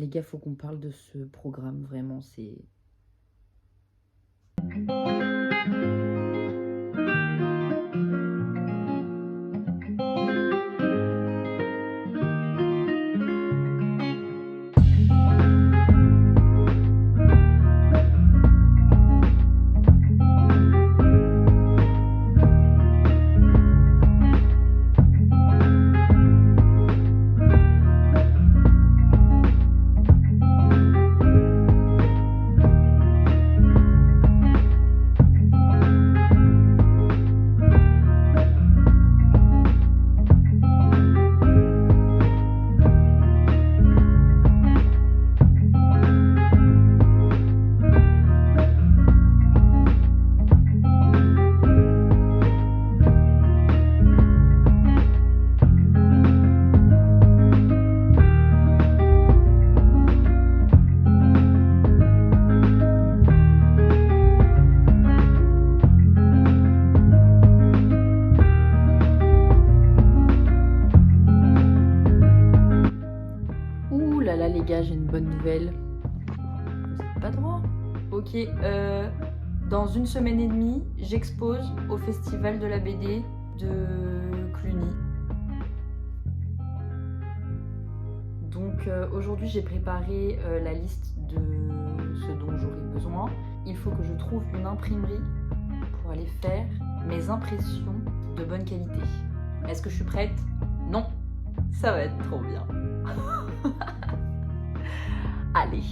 Les gars, faut qu'on parle de ce programme, vraiment, c'est... Ouh là là les gars, j'ai une bonne nouvelle. Vous n'avez pas droit. Ok, dans 1 semaine et demie, j'expose au Festival de la BD de Cluny. Donc aujourd'hui j'ai préparé la liste de ce dont j'aurai besoin. Il faut que je trouve une imprimerie pour aller faire mes impressions de bonne qualité. Est-ce que je suis prête? Non, ça va être trop bien. Allez.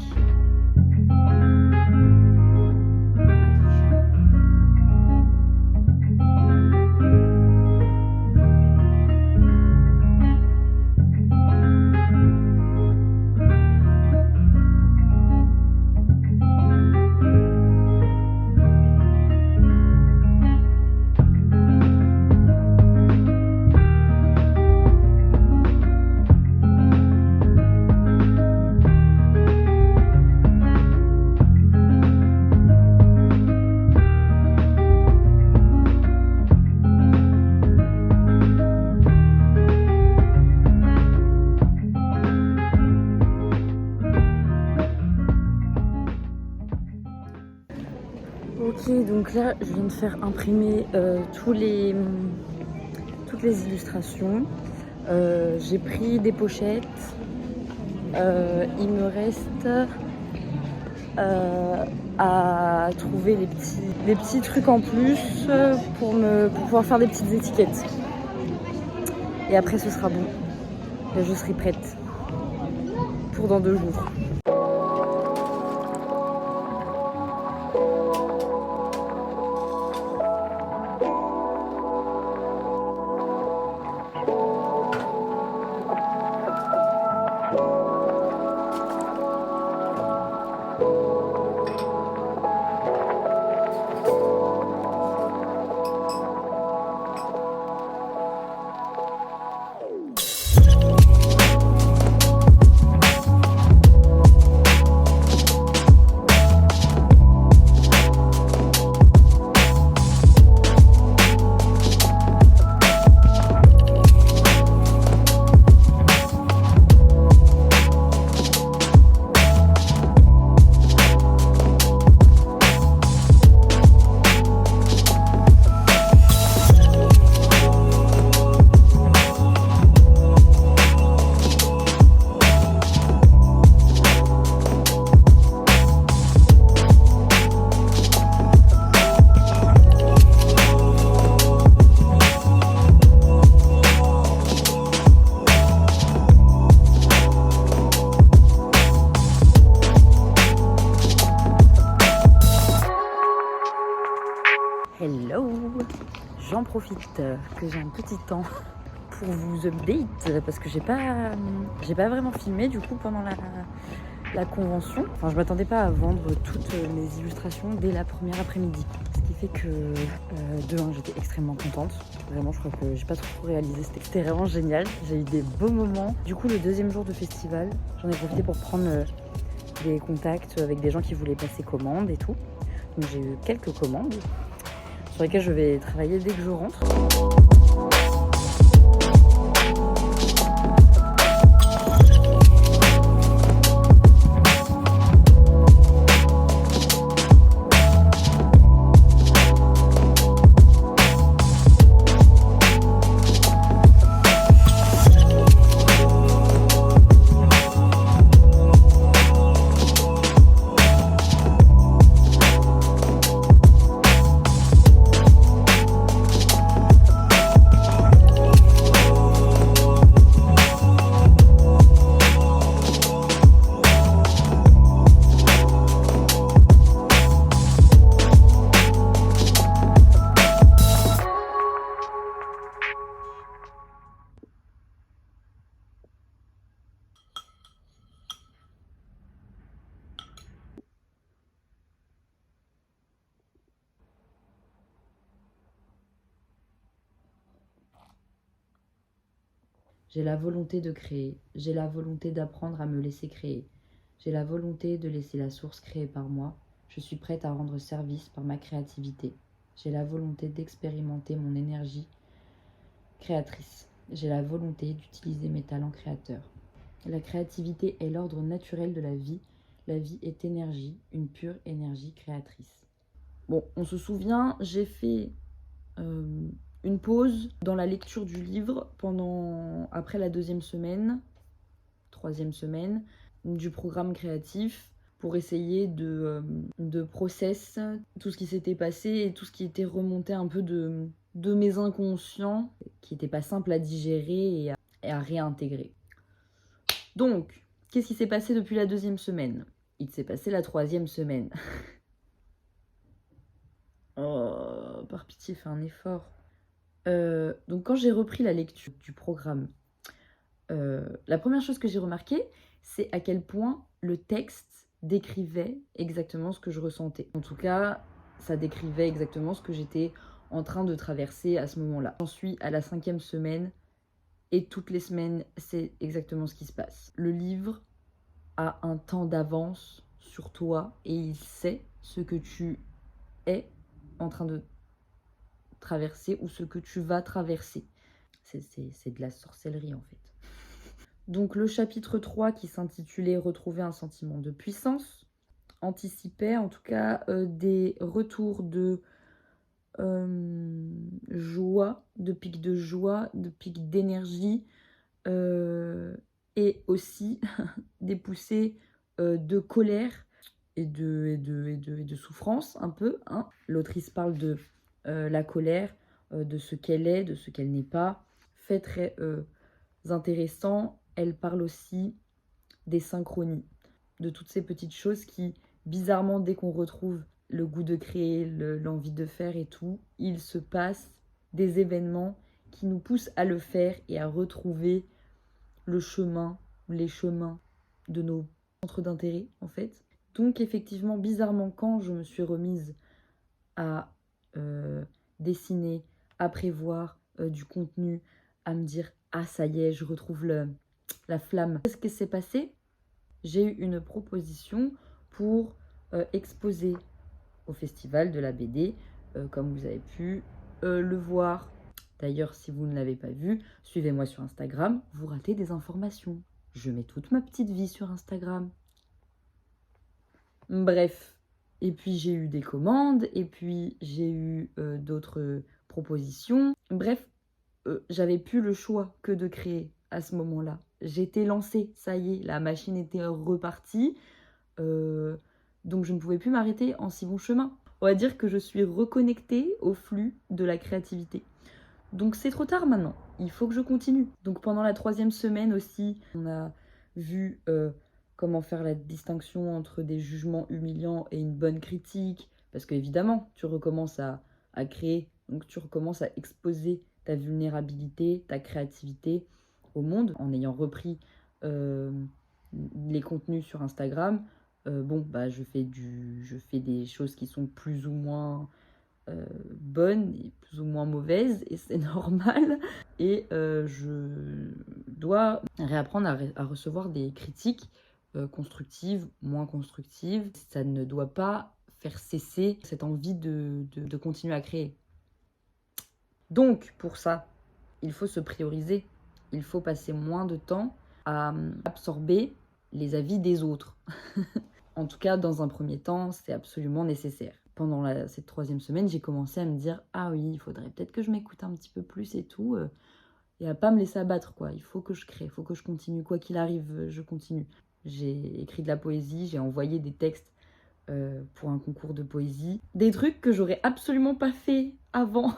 Ok, donc là je viens de faire imprimer toutes les illustrations. J'ai pris des pochettes. Il me reste à trouver les petits trucs en plus pour pouvoir faire des petites étiquettes. Et après ce sera bon. Et je serai prête pour dans 2 jours. Hello, j'en profite que j'ai un petit temps pour vous update parce que j'ai pas vraiment filmé du coup pendant la convention. Enfin, je m'attendais pas à vendre toutes mes illustrations dès la première après-midi, ce qui fait que de un, j'étais extrêmement contente. Vraiment, je crois que j'ai pas trop réalisé, c'était vraiment génial. J'ai eu des beaux moments. Du coup, le 2e jour de festival, j'en ai profité pour prendre des contacts avec des gens qui voulaient passer commande et tout. Donc j'ai eu quelques commandes sur lesquelles je vais travailler dès que je rentre. J'ai la volonté de créer. J'ai la volonté d'apprendre à me laisser créer. J'ai la volonté de laisser la source créée par moi. Je suis prête à rendre service par ma créativité. J'ai la volonté d'expérimenter mon énergie créatrice. J'ai la volonté d'utiliser mes talents créateurs. La créativité est l'ordre naturel de la vie. La vie est énergie, une pure énergie créatrice. Bon, on se souvient, j'ai fait une pause dans la lecture du livre après la 2e semaine, 3e semaine du programme créatif pour essayer de process tout ce qui s'était passé et tout ce qui était remonté un peu de mes inconscients qui n'étaient pas simples à digérer et à réintégrer. Donc, qu'est-ce qui s'est passé depuis la 2e semaine? Il s'est passé la 3e semaine. Oh, par pitié, fais un effort. Donc quand j'ai repris la lecture du programme, la première chose que j'ai remarqué, c'est à quel point le texte décrivait exactement ce que je ressentais. En tout cas, ça décrivait exactement ce que j'étais en train de traverser à ce moment-là. J'en suis à la 5e semaine et toutes les semaines, c'est exactement ce qui se passe. Le livre a un temps d'avance sur toi et il sait ce que tu es en train de traverser ou ce que tu vas traverser. C'est de la sorcellerie en fait. Donc le chapitre 3 qui s'intitulait « Retrouver un sentiment de puissance » anticipait en tout cas des retours de joie, de pics de joie, de pics d'énergie et aussi des poussées de colère et de souffrance un peu. Hein. L'autrice parle de la colère, de ce qu'elle est, de ce qu'elle n'est pas. Fait très intéressant, elle parle aussi des synchronies, de toutes ces petites choses qui, bizarrement, dès qu'on retrouve le goût de créer, l'envie de faire et tout, il se passe des événements qui nous poussent à le faire et à retrouver le chemin, les chemins de nos centres d'intérêt, en fait. Donc, effectivement, bizarrement, quand je me suis remise à dessiner, à prévoir du contenu, à me dire « Ah, ça y est, je retrouve la flamme ». Qu'est-ce qui s'est passé? J'ai eu une proposition pour exposer au Festival de la BD, comme vous avez pu le voir. D'ailleurs, si vous ne l'avez pas vu, suivez-moi sur Instagram, vous ratez des informations. Je mets toute ma petite vie sur Instagram. Bref. Et puis j'ai eu des commandes, et puis j'ai eu d'autres propositions. Bref, j'avais plus le choix que de créer à ce moment-là. J'étais lancée, ça y est, la machine était repartie. Donc je ne pouvais plus m'arrêter en si bon chemin. On va dire que je suis reconnectée au flux de la créativité. Donc c'est trop tard maintenant, il faut que je continue. Donc pendant la 3e semaine aussi, on a vu comment faire la distinction entre des jugements humiliants et une bonne critique. Parce qu'évidemment, tu recommences à créer, donc tu recommences à exposer ta vulnérabilité, ta créativité au monde en ayant repris les contenus sur Instagram. Je fais des choses qui sont plus ou moins bonnes et plus ou moins mauvaises, et c'est normal. Et je dois réapprendre à recevoir des critiques constructives, moins constructives. Ça ne doit pas faire cesser cette envie de continuer à créer. Donc, pour ça, il faut se prioriser. Il faut passer moins de temps à absorber les avis des autres. En tout cas, dans un premier temps, c'est absolument nécessaire. Pendant cette 3e semaine, j'ai commencé à me dire « Ah oui, il faudrait peut-être que je m'écoute un petit peu plus et tout. Et à pas me laisser abattre, quoi. Il faut que je crée, il faut que je continue. Quoi qu'il arrive, je continue. » J'ai écrit de la poésie, j'ai envoyé des textes pour un concours de poésie. Des trucs que j'aurais absolument pas fait avant.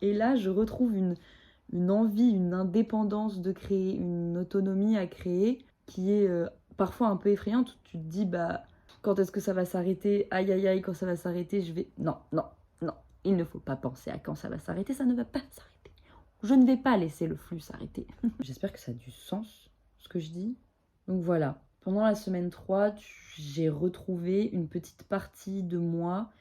Et là, je retrouve une envie, une indépendance de créer, une autonomie à créer qui est parfois un peu effrayante. Tu te dis, quand est-ce que ça va s'arrêter? Aïe, aïe, aïe, quand ça va s'arrêter, je vais... Non, non, non. Il ne faut pas penser à quand ça va s'arrêter, ça ne va pas s'arrêter. Je ne vais pas laisser le flux s'arrêter. J'espère que ça a du sens, ce que je dis. Donc voilà, pendant la semaine 3, j'ai retrouvé une petite partie de moi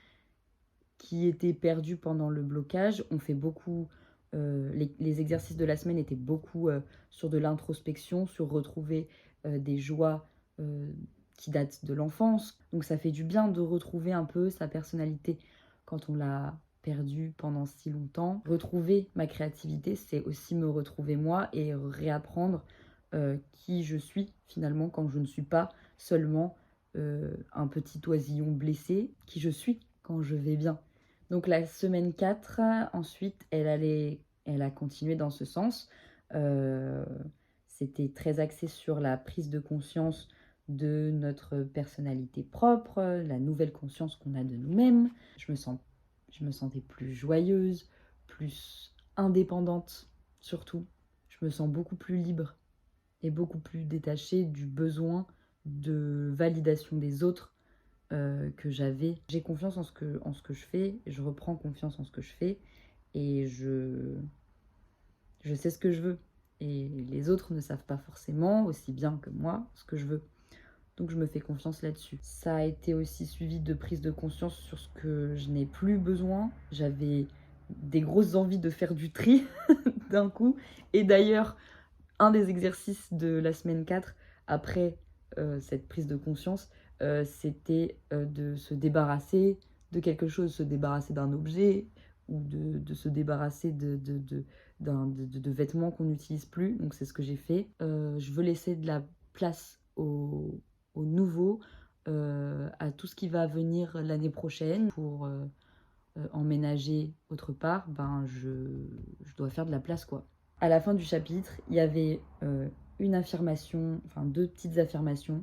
qui était perdue pendant le blocage. On fait beaucoup Les exercices de la semaine étaient beaucoup sur de l'introspection, sur retrouver des joies qui datent de l'enfance. Donc ça fait du bien de retrouver un peu sa personnalité quand on l'a perdue pendant si longtemps. Retrouver ma créativité, c'est aussi me retrouver moi et réapprendre qui je suis finalement quand je ne suis pas seulement un petit oisillon blessé, qui je suis quand je vais bien. Donc la semaine 4, ensuite, elle a continué dans ce sens. C'était très axé sur la prise de conscience de notre personnalité propre, la nouvelle conscience qu'on a de nous-mêmes. Je me sentais plus joyeuse, plus indépendante surtout. Je me sens beaucoup plus libre et beaucoup plus détachée du besoin de validation des autres que j'avais. J'ai confiance en ce que je fais, je reprends confiance en ce que je fais et je sais ce que je veux. Et les autres ne savent pas forcément, aussi bien que moi, ce que je veux. Donc je me fais confiance là-dessus. Ça a été aussi suivi de prise de conscience sur ce que je n'ai plus besoin. J'avais des grosses envies de faire du tri d'un coup. Et d'ailleurs, un des exercices de la semaine 4, après cette prise de conscience, c'était de se débarrasser de quelque chose, se débarrasser d'un objet ou de se débarrasser de vêtements qu'on n'utilise plus. Donc c'est ce que j'ai fait. Je veux laisser de la place au nouveau, à tout ce qui va venir l'année prochaine pour emménager autre part. Je dois faire de la place, quoi. À la fin du chapitre, il y avait une affirmation, enfin 2 petites affirmations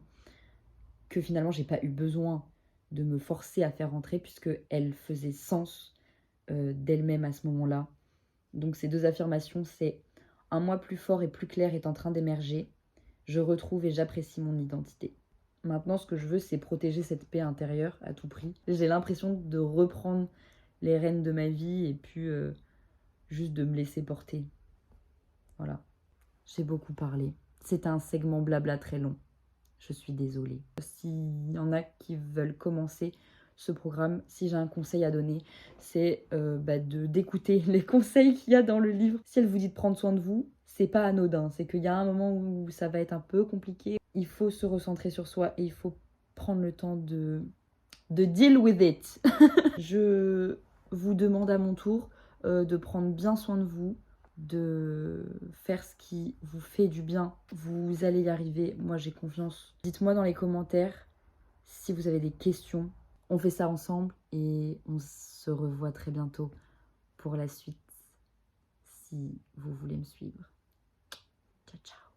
que finalement j'ai pas eu besoin de me forcer à faire rentrer puisqu'elles faisaient sens d'elles-mêmes à ce moment-là. Donc ces 2 affirmations, c'est « Un moi plus fort et plus clair est en train d'émerger. Je retrouve et j'apprécie mon identité. » Maintenant, ce que je veux, c'est protéger cette paix intérieure à tout prix. J'ai l'impression de reprendre les rênes de ma vie et puis juste de me laisser porter. Voilà, j'ai beaucoup parlé. C'est un segment blabla très long. Je suis désolée. S'il y en a qui veulent commencer ce programme, si j'ai un conseil à donner, c'est d'écouter les conseils qu'il y a dans le livre. Si elle vous dit de prendre soin de vous, c'est pas anodin. C'est qu'il y a un moment où ça va être un peu compliqué. Il faut se recentrer sur soi et il faut prendre le temps de deal with it. Je vous demande à mon tour de prendre bien soin de vous, de faire ce qui vous fait du bien. Vous allez y arriver, moi j'ai confiance. Dites-moi dans les commentaires si vous avez des questions. On fait ça ensemble et on se revoit très bientôt pour la suite si vous voulez me suivre. Ciao, ciao.